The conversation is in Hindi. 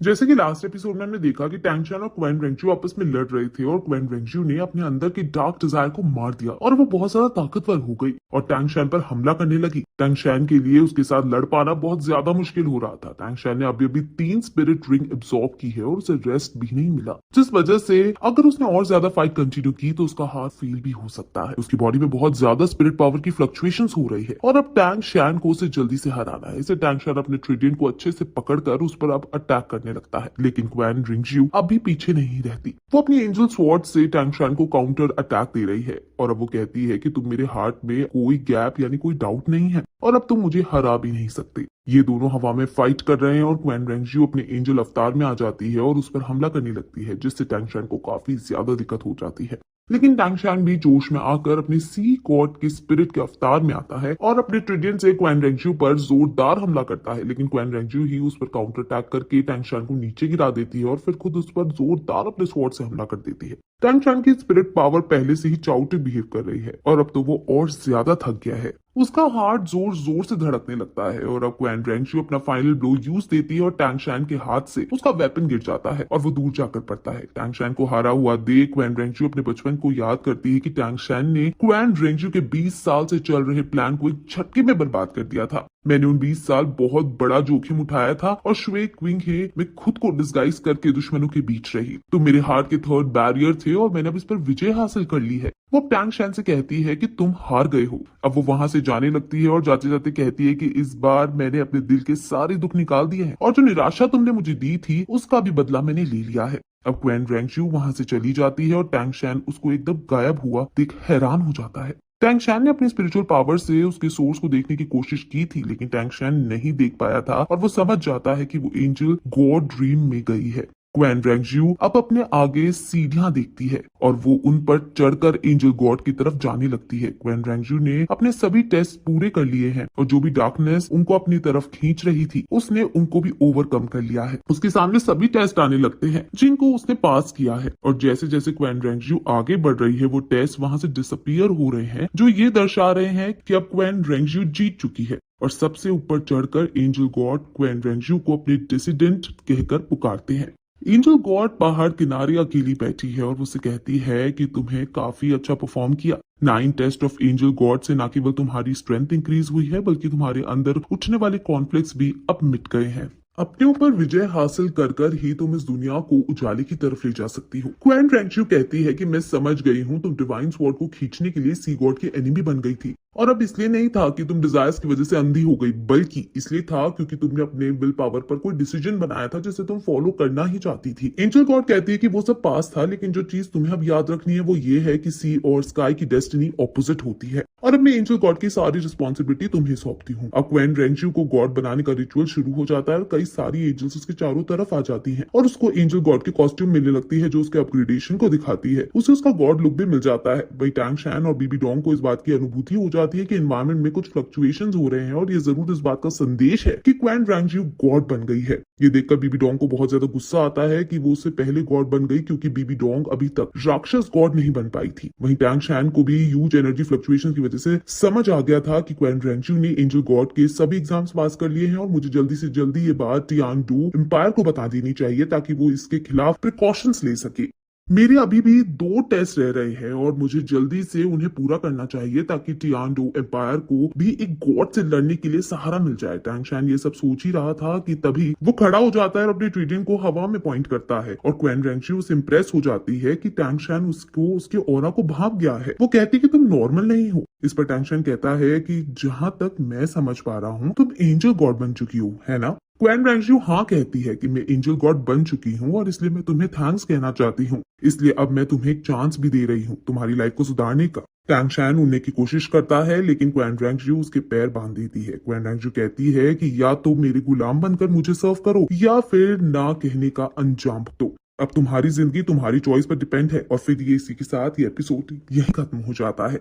जैसे कि लास्ट एपिसोड में हमने देखा कि टैंग चैन और क्वेन रेंगजू आपस में लड़ रहे थे और क्वेन रेंगजू ने अपने अंदर के डार्क डिजायर को मार दिया और वो बहुत ज्यादा ताकतवर हो गई और टैंग चैन पर हमला करने लगी। टैंग चैन के लिए उसके साथ लड़ पाना बहुत ज्यादा मुश्किल हो रहा था। टैंग चैन ने अभी अभी 3 स्पिरिट रिंग एब्जॉर्ब की है और उसे रेस्ट भी नहीं मिला, जिस वजह से अगर उसने और ज्यादा फाइट कंटिन्यू की तो उसका हार्ट फेल भी हो सकता है। उसकी बॉडी में बहुत ज्यादा स्पिरिट पावर की फ्लक्चुएशंस हो रही है और अब टैंग चैन को उसे जल्दी से हराना है। इसे टैंग चैन अपने ट्रिडियन को अच्छे से पकड़कर उस पर अब अटैक करने लगता है, लेकिन क्वेन रिंगजू अभी पीछे नहीं रहती। वो अपनी एंजल स्वॉर्ड से टैंग चैन को काउंटर अटैक दे रही है और अब वो कहती है कि तुम मेरे हार्ट में कोई गैप यानी कोई डाउट नहीं है और अब तुम मुझे हरा भी नहीं सकते। ये दोनों हवा में फाइट कर रहे हैं और क्वेन रेंगजू अपने एंजल अवतार में आ जाती है और उस पर हमला करने लगती है, जिससे टैंग चैन को काफी ज्यादा दिक्कत हो जाती है। लेकिन टैंग चैन भी जोश में आकर अपने सी गॉड के स्पिरिट के अवतार में आता है और अपने ट्रिडियन से क्वेन रेंगजू पर जोरदार हमला करता है, लेकिन क्वेन रेंगजू ही उस पर काउंटर अटैक करके टैंग चैन को नीचे गिरा देती है और फिर खुद उस पर जोरदार अपने स्वॉर्ड से हमला कर देती है। टैंग चैन की स्पिरिट पावर पहले से ही चाउटिक बिहेव कर रही है और अब तो वो और ज्यादा थक गया है। उसका हार्ट जोर जोर से धड़कने लगता है और अब क्वेन रेंगजू अपना फाइनल ब्लो यूज देती है और टैंग चैन के हाथ से उसका वेपन गिर जाता है और वो दूर जाकर पड़ता है। टैंग चैन को हारा हुआ देख क्वेन रेंगजू अपने बचपन को याद करती है कि टैंग चैन ने क्वेन रेंगजू के 20 साल से चल रहे प्लान को एक झटके में बर्बाद कर दिया था। मैंने उन 20 साल बहुत बड़ा जोखिम उठाया था और श्वे क्विंग है मैं खुद को डिस्गाइज करके दुश्मनों के बीच रही। तुम मेरे हार्ट के थर्ड बैरियर थे और मैंने अब इस पर विजय हासिल कर ली है। वो टैंग चैन से कहती है कि तुम हार गए हो। अब वो वहां से जाने लगती है और जाते जाते कहती है कि इस बार मैंने अपने दिल के सारे दुख निकाल दिए हैं और जो निराशा तुमने मुझे दी थी उसका भी बदला मैंने ले लिया है। अब क्वेन रेंगजू वहां से चली जाती है और टैंग चैन उसको एकदम गायब हुआ देख हैरान हो जाता है। टैंग चैन ने अपनी स्पिरिचुअल पावर से उसके सोर्स को देखने की कोशिश की थी, लेकिन टैंग चैन नहीं देख पाया था और वो समझ जाता है कि वो एंजल गॉड ड्रीम में गई है। क्वेन रेंगजू अब अपने आगे सीढ़ियां देखती है और वो उन पर चढ़कर एंजल गॉड की तरफ जाने लगती है। क्वेन रेंगजू ने अपने सभी टेस्ट पूरे कर लिए हैं और जो भी डार्कनेस उनको अपनी तरफ खींच रही थी उसने उनको भी ओवरकम कर लिया है। उसके सामने सभी टेस्ट आने लगते हैं जिनको उसने पास किया है और जैसे जैसे क्वेन रेंगजू आगे बढ़ रही है वो टेस्ट वहां से डिसअपियर हो रहे हैं, जो ये दर्शा रहे हैं कि अब क्वेन रेंगजू जीत चुकी है। और सबसे ऊपर चढ़कर एंजल गॉड क्वेन रेंगजू को अपने डिसिडेंट कहकर पुकारते हैं। एंजल गॉड पहाड़ किनारे अकेली बैठी है और उसे कहती है कि तुम्हें काफी अच्छा परफॉर्म किया। 9 टेस्ट ऑफ एंजल गॉड से न केवल तुम्हारी स्ट्रेंथ इंक्रीज हुई है बल्कि तुम्हारे अंदर उठने वाले कॉन्फ्लिक्ट्स भी अब मिट गए हैं। अपने ऊपर विजय हासिल कर कर ही तुम इस दुनिया को उजाले की तरफ ले जा सकती हो। क्वेन रेंगजू कहती है कि मैं समझ गई हूँ, तुम डिवाइन स्वॉर्ड को खींचने के लिए सी गॉड की एनिमी बन गई थी और अब इसलिए नहीं था कि तुम डिजायर्स की वजह से अंधी हो गई, बल्कि इसलिए था क्योंकि तुमने अपने विल पावर पर कोई डिसीजन बनाया था जिसे तुम फॉलो करना ही चाहती थी। एंजल गॉड कहती है कि वो सब पास था, लेकिन जो चीज तुम्हें अब याद रखनी है वो ये है कि सी और स्काई की डेस्टिनी ऑपोजिट होती है और अब मैं एंजल गॉड की सारी रिस्पॉन्सिबिलिटी तुम्हें सौंपती हूँ। अब क्वेन रेंगजू को गॉड बनाने का रिचुअल शुरू हो जाता है और कई सारी एंजल्स उसके चारों तरफ आ जाती हैं और उसको एंजल गॉड की कॉस्ट्यूम मिलने लगती है जो उसके अपग्रेडेशन को दिखाती है। उसे उसका गॉड लुक भी मिल जाता है। वही टैंग चैन और बीबी डोंग को इस बात की अनुभूति हो जाती है कि एनवायरमेंट में कुछ फ्लक्चुएशंस हो रहे हैं और ये जरूर इस बात का संदेश है कि क्वेन रेंगजू गॉड बन गई है। ये देखकर बीबी डोंग को बहुत ज्यादा गुस्सा आता है कि वो उससे पहले गॉड बन गई क्योंकि बीबी डोंग अभी तक राक्षस गॉड नहीं बन पाई थी। वहीं टैंग चैन को भी ह्यूज एनर्जी फ्लक्चुएशन की वजह से समझ आ गया था कि क्वेन रेंगजू ने एंजल गॉड के सभी एग्जाम्स पास कर लिए हैं और मुझे जल्दी से जल्दी ये बात टियान डू एम्पायर को बता देनी चाहिए ताकि वो इसके खिलाफ प्रिकॉशंस ले सके। मेरे अभी भी 2 टेस्ट रह रहे हैं और मुझे जल्दी से उन्हें पूरा करना चाहिए ताकि टियान डू एम्पायर को भी एक गॉड से लड़ने के लिए सहारा मिल जाए। टैंग चैन ये सब सोच ही रहा था कि तभी वो खड़ा हो जाता है और अपने ट्रिडियन को हवा में पॉइंट करता है और क्वेन रेंगजू उससे इंप्रेस हो जाती है कि टैंग चैन उसको उसके ऑरा को भाप गया है। वो कहती है कि तुम नॉर्मल नहीं हो। इस पर टैंग चैन कहता है कि जहां तक मैं समझ पा रहा हूँ तुम एंजल गॉड बन चुकी हो, है ना? क्वेन रेंगजू हाँ कहती है कि मैं एंजल गॉड बन चुकी हूँ और इसलिए मैं तुम्हें थैंक्स कहना चाहती हूँ। इसलिए अब मैं तुम्हें एक चांस भी दे रही हूँ तुम्हारी लाइफ को सुधारने का। टैंग चैन उड़ने की कोशिश करता है लेकिन क्वेन रेंगजू उसके पैर बांध देती है। क्वेन रेंगजू कहती है कि या तो मेरे गुलाम बनकर मुझे सर्व करो या फिर ना कहने का अंजाम दो। अब तुम्हारी जिंदगी तुम्हारी चॉइस पर डिपेंड है। और फिर ये इसी के साथ ये एपिसोड यही खत्म हो जाता है।